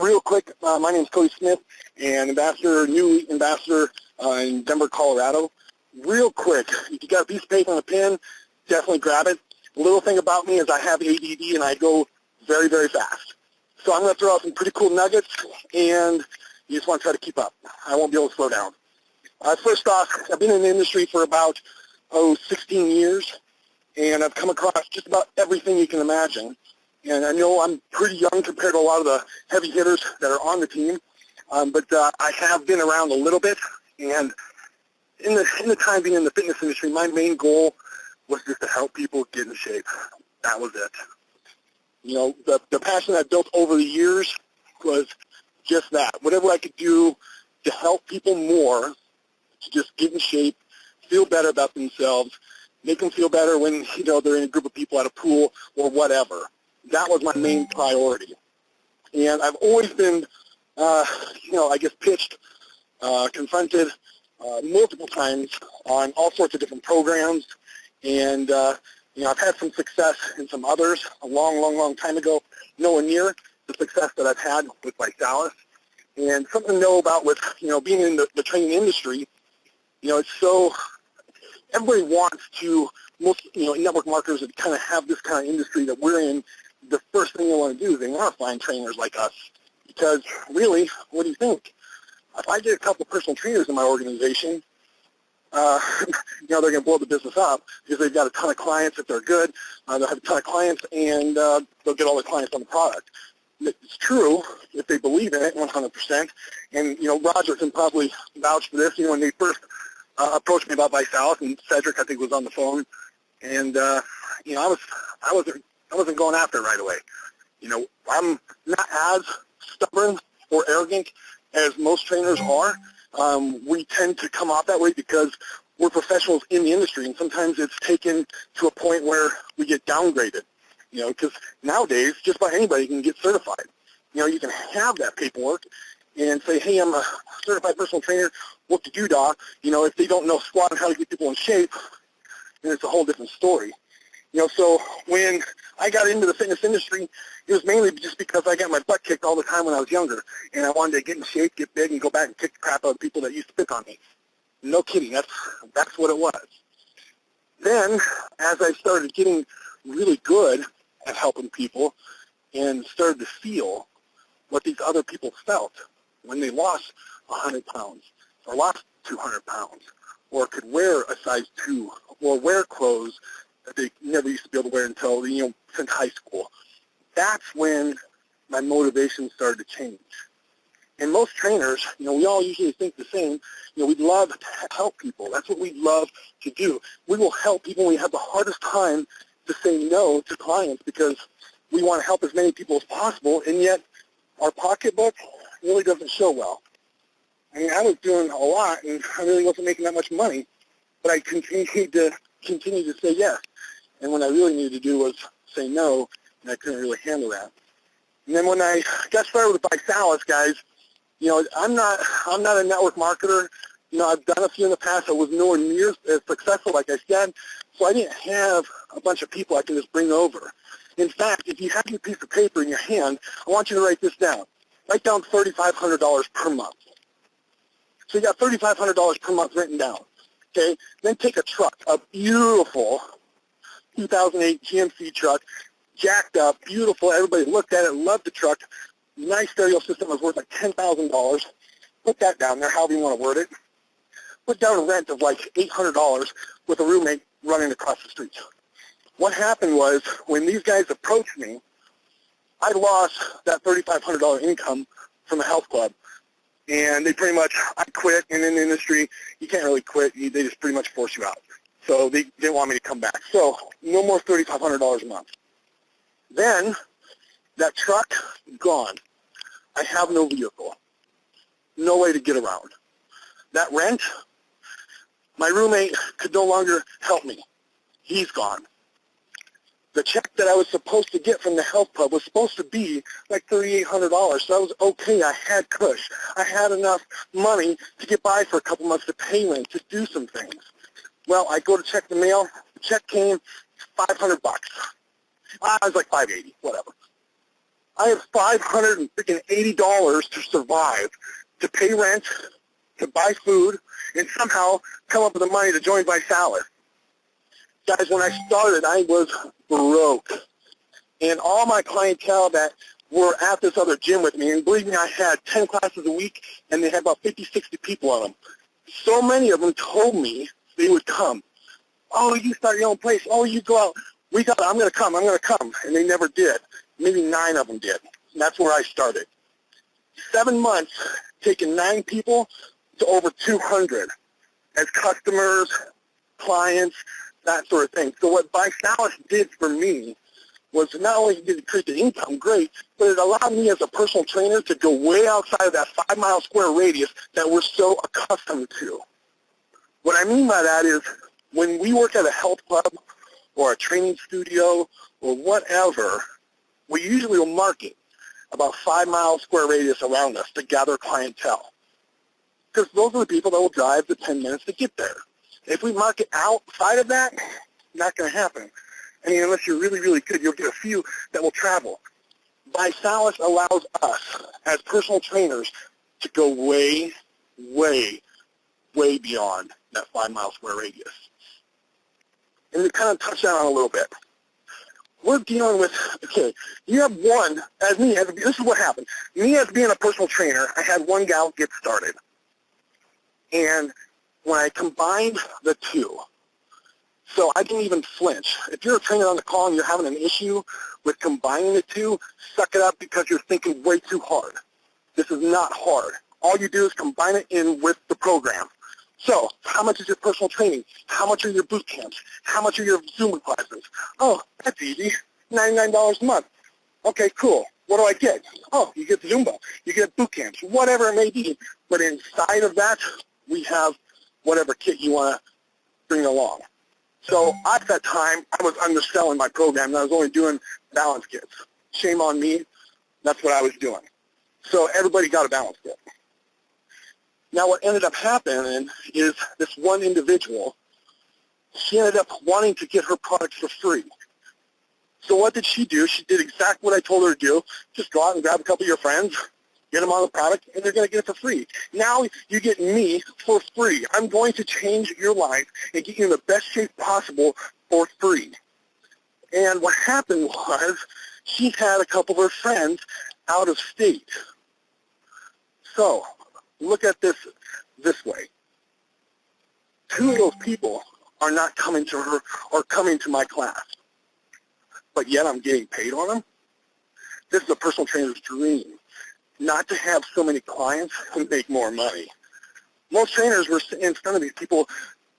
real quick, my name is Kody Smith, and new ambassador in Denver, Colorado. Real quick, if you got a piece of paper and a pen, definitely grab it. The little thing about me is I have ADD and I go very, very fast. So I'm going to throw out some pretty cool nuggets, and you just want to try to keep up. I won't be able to slow down. First off, I've been in the industry for about, 16 years, and I've come across just about everything you can imagine. And I know I'm pretty young compared to a lot of the heavy hitters that are on the team, but I have been around a little bit. And in the time being in the fitness industry, my main goal was just to help people get in shape. That was it. You know, the passion I built over the years was just that. Whatever I could do to help people more to just get in shape, feel better about themselves, make them feel better when, they're in a group of people at a pool or whatever. That was my main priority. And I've always been, I guess pitched, confronted multiple times on all sorts of different programs. And, I've had some success in some others a long, long, long time ago, nowhere near the success that I've had with Visalus. And something to know about with, being in the training industry, it's so, everybody wants to, most, network marketers that kind of have this kind of industry that we're in, the first thing they want to do is they want to find trainers like us. Because really, what do you think? If I get a couple of personal trainers in my organization, they're going to blow the business up because they've got a ton of clients if they're good. They'll have a ton of clients, and they'll get all the clients on the product. It's true if they believe in it 100%. And, Roger can probably vouch for this. When they first approached me about Visalus, and Cedric, I think, was on the phone, and, I wasn't going after it right away. I'm not as stubborn or arrogant as most trainers are. We tend to come off that way because we're professionals in the industry, and sometimes it's taken to a point where we get downgraded, because nowadays just about anybody can get certified. You can have that paperwork and say, hey, I'm a certified personal trainer, what to do, doc? If they don't know squat and how to get people in shape, then it's a whole different story. So when I got into the fitness industry, it was mainly just because I got my butt kicked all the time when I was younger, and I wanted to get in shape, get big, and go back and kick the crap out of people that used to pick on me. No kidding, that's what it was. Then, as I started getting really good at helping people and started to feel what these other people felt when they lost 100 pounds or lost 200 pounds or could wear a size 2 or wear clothes that they never used to be able to wear until, since high school. That's when my motivation started to change. And most trainers, we all usually think the same. We love to help people. That's what we love to do. We will help people when we have the hardest time to say no to clients because we want to help as many people as possible, and yet our pocketbook really doesn't show well. I was doing a lot, and I really wasn't making that much money, but I continued to say yes. And what I really needed to do was say no, and I couldn't really handle that. And then when I got started with Visalus, guys, I'm not a network marketer. I've done a few in the past. I was nowhere near as successful, like I said, so I didn't have a bunch of people I can just bring over. In fact, if you have your piece of paper in your hand, I want you to write this down. Write down $3,500 per month. So you got $3,500 per month written down. Okay? Then take a truck, a beautiful 2008 GMC truck, jacked up, beautiful. Everybody looked at it, loved the truck. Nice stereo system. It was worth like $10,000. Put that down there, however you want to word it. Put down a rent of like $800 with a roommate running across the street. What happened was when these guys approached me, I lost that $3,500 income from the health club. And they pretty much, I quit, and in the industry, you can't really quit. They just pretty much force you out. So they didn't want me to come back. So no more $3,500 a month. Then that truck, gone. I have no vehicle. No way to get around. That rent, my roommate could no longer help me. He's gone. The check that I was supposed to get from the health club was supposed to be like $3,800, so I was okay. I had cush. I had enough money to get by for a couple months to pay rent, to do some things. Well, I go to check the mail. The check came $500. I was like $580, whatever. I have $580 to survive, to pay rent, to buy food, and somehow come up with the money to join Visalus. Guys, when I started, I was broke. And all my clientele that were at this other gym with me, and believe me, I had 10 classes a week, and they had about 50, 60 people on them. So many of them told me they would come. Oh, you start your own place. Oh, you go out. I'm going to come. And they never did. Maybe 9 of them did. And that's where I started. 7 months, taking 9 people to over 200 as customers, clients, that sort of thing. So what Visalus did for me was not only did it create the income, great, but it allowed me as a personal trainer to go way outside of that 5-mile square radius that we're so accustomed to. What I mean by that is when we work at a health club or a training studio or whatever, we usually will market about 5-mile square radius around us to gather clientele. Because those are the people that will drive the 10 minutes to get there. If we market outside of that, not going to happen. I mean, unless you're really, really good, you'll get a few that will travel. Visalus allows us, as personal trainers, to go way, way, way beyond that 5-mile square radius. And we kind of touched on it a little bit. We're dealing with, okay, you have one, as me, this is what happened. Me as being a personal trainer, I had one gal get started. And when I combined the two, so I didn't even flinch. If you're a trainer on the call and you're having an issue with combining the two, suck it up because you're thinking way too hard. This is not hard. All you do is combine it in with the program. So how much is your personal training? How much are your boot camps? How much are your Zumba classes? Oh, that's easy. $99 a month. Okay, cool. What do I get? Oh, you get Zumba. You get boot camps, whatever it may be. But inside of that, we have whatever kit you want to bring along. So at that time, I was underselling my program, and I was only doing balance kits. Shame on me. That's what I was doing. So everybody got a balance kit. Now what ended up happening is this one individual, she ended up wanting to get her products for free. So what did she do? She did exactly what I told her to do. Just go out and grab a couple of your friends, get them on the product, and they're going to get it for free. Now you get me for free. I'm going to change your life and get you in the best shape possible for free. And what happened was she had a couple of her friends out of state. So look at this way. 2 of those people are not coming to her or coming to my class, but yet I'm getting paid on them. This is a personal trainer's dream. Not to have so many clients and make more money. Most trainers were in front of these people,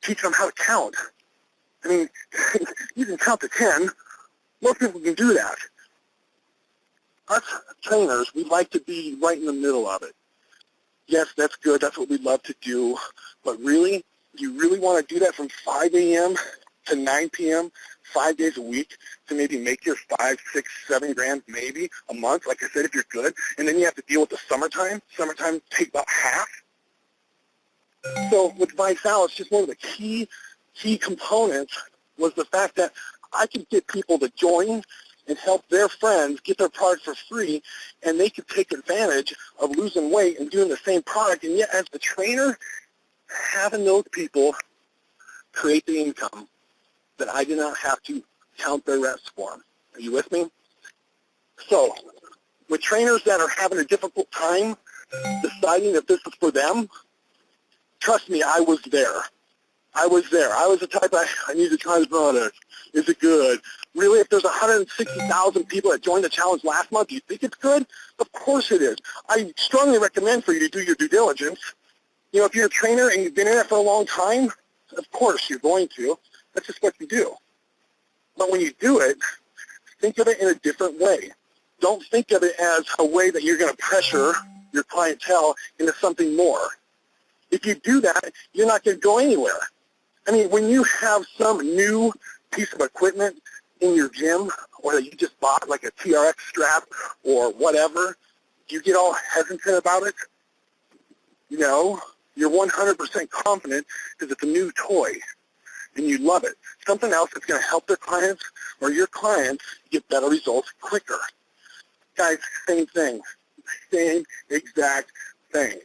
teach them how to count. I mean, you can count to 10. Most people can do that. Us trainers, we like to be right in the middle of it. Yes, that's good. That's what we love to do. But really, you really want to do that from 5 a.m. to 9 p.m., 5 days a week to maybe make your 5, 6, 7 grand maybe a month, like I said, if you're good. And then you have to deal with the summertime. Summertime take about half. So with Visalus, just one of the key components was the fact that I could get people to join and help their friends get their product for free, and they could take advantage of losing weight and doing the same product. And yet, as the trainer, having those people create the income that I did not have to count their reps for them. Are you with me? So, with trainers that are having a difficult time deciding if this is for them, trust me, I was there. I was the type, I need to try the product. Is it good? Really, if there's 160,000 people that joined the challenge last month, do you think it's good? Of course it is. I strongly recommend for you to do your due diligence. You know, if you're a trainer and you've been in it for a long time, of course you're going to. That's just what you do. But when you do it, think of it in a different way. Don't think of it as a way that you're going to pressure your clientele into something more. If you do that, you're not going to go anywhere. I mean, when you have some new piece of equipment in your gym or that you just bought, like a TRX strap or whatever, you get all hesitant about it? No, you're 100% confident because it's a new toy and you love it. Something else that's going to help their clients or your clients get better results quicker. Guys, same thing. Same exact thing.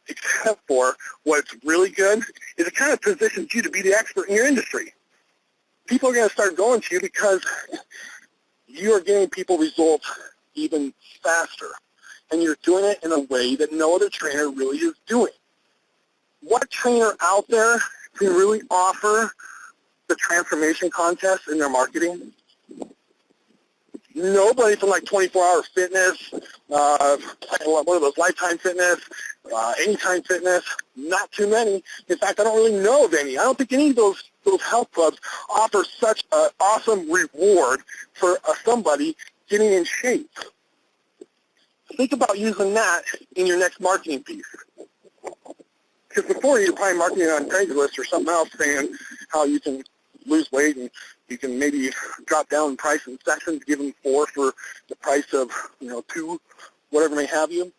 Except for what's really good is it kind of positions you to be the expert in your industry. People are going to start going to you because you are getting people results even faster. And you're doing it in a way that no other trainer really is doing. What trainer out there can really offer the transformation contest in their marketing? Nobody from like 24-hour fitness, one of those Lifetime Fitness, Anytime Fitness, not too many. In fact, I don't really know of any. I don't think any of those health clubs offer such an awesome reward for somebody getting in shape. Think about using that in your next marketing piece. Because before you're probably marketing on Craigslist or something else saying how you can lose weight and you can maybe drop down in price in sessions, give them 4 for the price of 2, whatever may have you.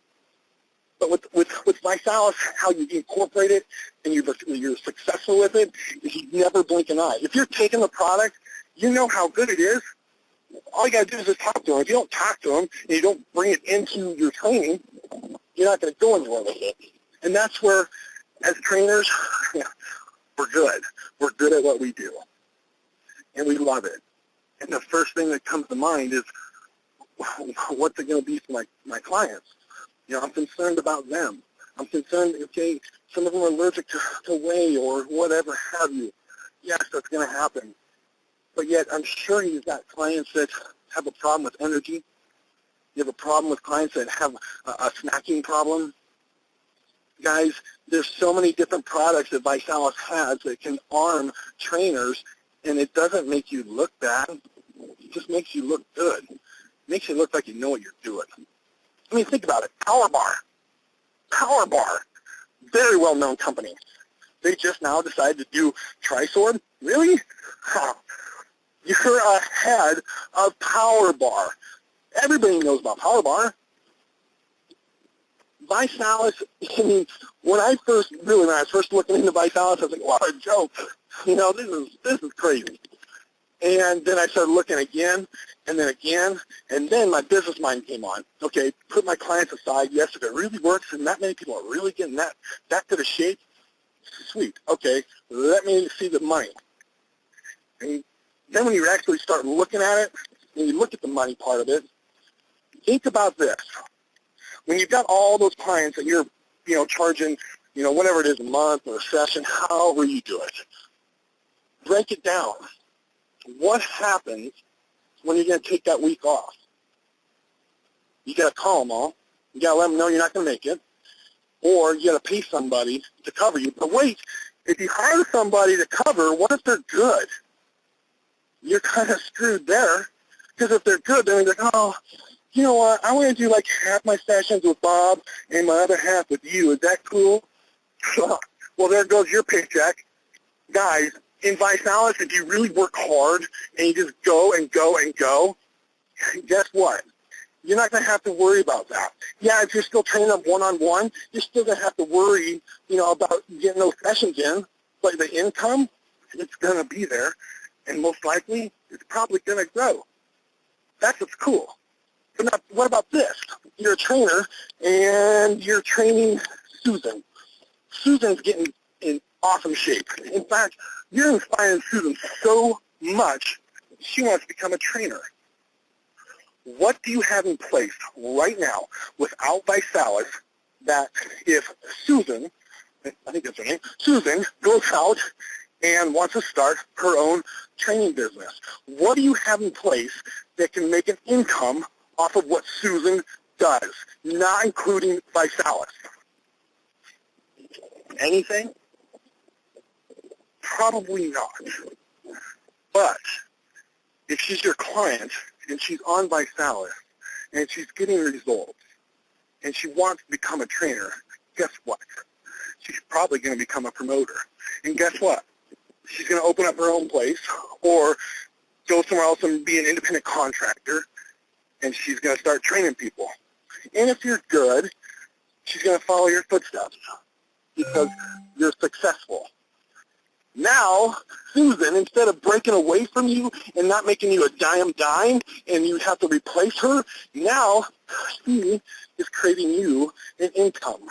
But with Visalus, how you incorporate it and you're successful with it is you never blink an eye. If you're taking the product, you know how good it is. All you got to do is just talk to them. If you don't talk to them and you don't bring it into your training, you're not going to go anywhere with it. And that's where, as trainers, we're good. We're good at what we do. And we love it. And the first thing that comes to mind is, what's it going to be for my clients? I'm concerned about them. I'm concerned, okay, some of them are allergic to whey or whatever have you. Yes, that's going to happen. But yet, I'm sure you've got clients that have a problem with energy. You have a problem with clients that have a snacking problem. Guys, there's so many different products that Visalus has that can arm trainers, and it doesn't make you look bad. It just makes you look good. It makes you look like you know what you're doing. I mean, think about it. Power Bar, very well-known company. They just now decided to do Trisword. Really? You're ahead of Power Bar. Everybody knows about Power Bar. Visalus, I mean, when I was first looking into Visalus, I was like, what a joke. This is crazy. And then I started looking again, and then my business mind came on. Okay, put my clients aside. Yes, if it really works and that many people are really getting that good of shape, sweet. Okay, let me see the money. And then when you actually start looking at it, and you look at the money part of it, think about this. When you've got all those clients that you're, charging, whatever it is, a month or a session, however you do it, break it down. What happens when you're going to take that week off? You got to call them all. You got to let them know you're not going to make it. Or you got to pay somebody to cover you. But wait, if you hire somebody to cover, what if they're good? You're kind of screwed there. Because if they're good, then they're like, oh, you know what, I want to do like half my sessions with Bob and my other half with you. Is that cool? Well, there goes your paycheck. Guys, in Visalus, if you really work hard and you just go and go and go, guess what? You're not going to have to worry about that. Yeah, if you're still training them one-on-one, you're still going to have to worry, about getting those sessions in. But the income, it's going to be there. And most likely, it's probably going to grow. That's what's cool. But now, what about this? You're a trainer, and you're training Susan. Susan's getting in awesome shape. In fact, you're inspiring Susan so much, she wants to become a trainer. What do you have in place right now without Visalus that if Susan, I think that's her name, Susan goes out and wants to start her own training business? What do you have in place that can make an income off of what Susan does, not including Visalus? Anything? Probably not. But if she's your client and she's on Visalus and she's getting results and she wants to become a trainer, guess what? She's probably going to become a promoter. And guess what? She's going to open up her own place or go somewhere else and be an independent contractor, and she's going to start training people. And if you're good, she's going to follow your footsteps because you're successful. Now, Susan, instead of breaking away from you and not making you a dime and you have to replace her, now she is creating you an income.